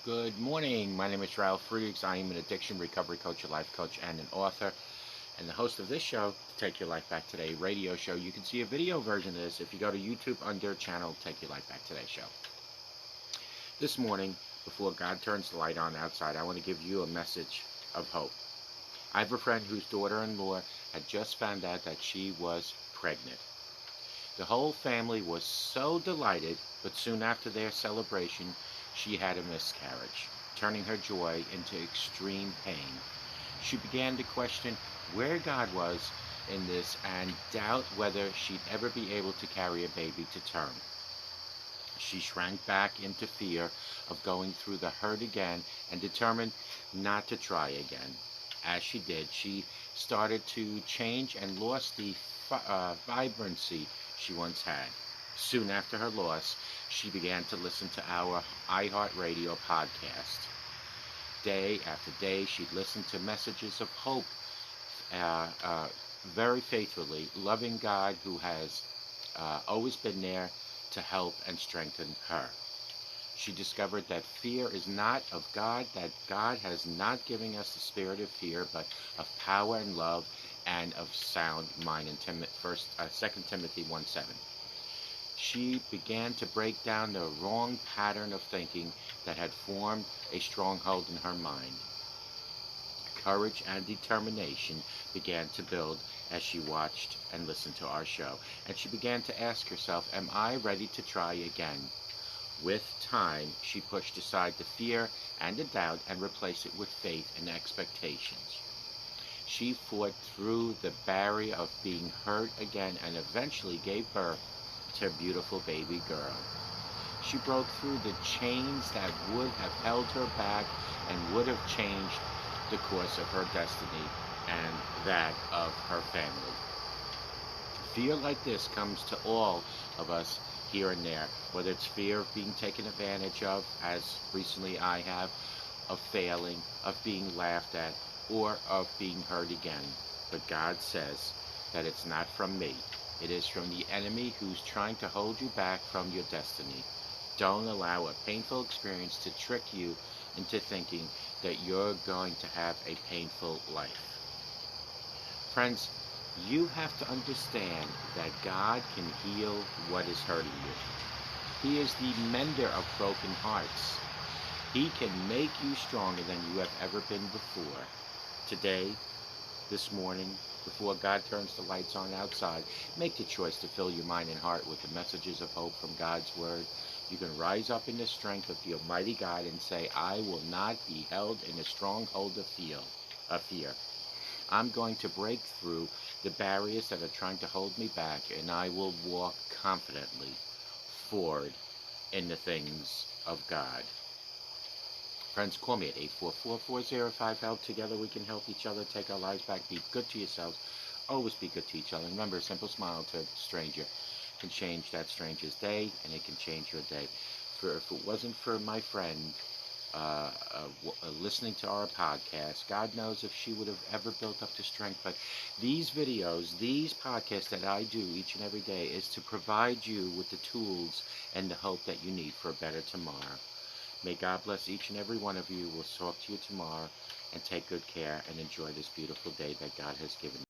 Good morning. My name is Ralf Friedrichs. I am an addiction recovery coach, a life coach, and an author, and the host of this show, Take Your Life Back Today radio show. You can see a video version of this if you go to YouTube under channel Take Your Life Back Today show. This morning, before God turns the light on outside, I want to give you a message of hope. I have a friend whose daughter-in-law had just found out that she was pregnant. The whole family was so delighted, but soon after their celebration, she had a miscarriage, turning her joy into extreme pain. She began to question where God was in this and doubt whether she'd ever be able to carry a baby to term. She shrank back into fear of going through the hurt again and determined not to try again. As she did, she started to change and lost the vibrancy she once had. Soon after her loss, she began to listen to our iHeartRadio podcast. Day after day, she'd listen to messages of hope very faithfully, loving God who has always been there to help and strengthen her. She discovered that fear is not of God, that God has not given us the spirit of fear, but of power and love and of sound mind in 2 Timothy 1:7. She began to break down the wrong pattern of thinking that had formed a stronghold in her mind. Courage and determination began to build as she watched and listened to our show, and she began to ask herself, am I ready to try again? With time, she pushed aside the fear and the doubt and replaced it with faith and expectations. She fought through the barrier of being hurt again and eventually gave birth to a beautiful baby girl. She broke through the chains that would have held her back and would have changed the course of her destiny and that of her family. Fear like this comes to all of us here and there, whether it's fear of being taken advantage of, as recently I have, of failing, of being laughed at, or of being hurt again. But God says that it's not from me. It is from the enemy who's trying to hold you back from your destiny. Don't allow a painful experience to trick you into thinking that you're going to have a painful life. Friends, you have to understand that God can heal what is hurting you. He is the mender of broken hearts. He can make you stronger than you have ever been before. Today, this morning, before God turns the lights on outside, make the choice to fill your mind and heart with the messages of hope from God's Word. You can rise up in the strength of the Almighty God and say, I will not be held in a stronghold of fear. I'm going to break through the barriers that are trying to hold me back, and I will walk confidently forward in the things of God. Friends, call me at 844-405-HELP. Together we can help each other, take our lives back, be good to yourselves, always be good to each other. Remember, a simple smile to a stranger can change that stranger's day, and it can change your day. If it wasn't for my friend listening to our podcast, God knows if she would have ever built up the strength. But these videos, these podcasts that I do each and every day is to provide you with the tools and the hope that you need for a better tomorrow. May God bless each and every one of you. We'll talk to you tomorrow, and take good care and enjoy this beautiful day that God has given you.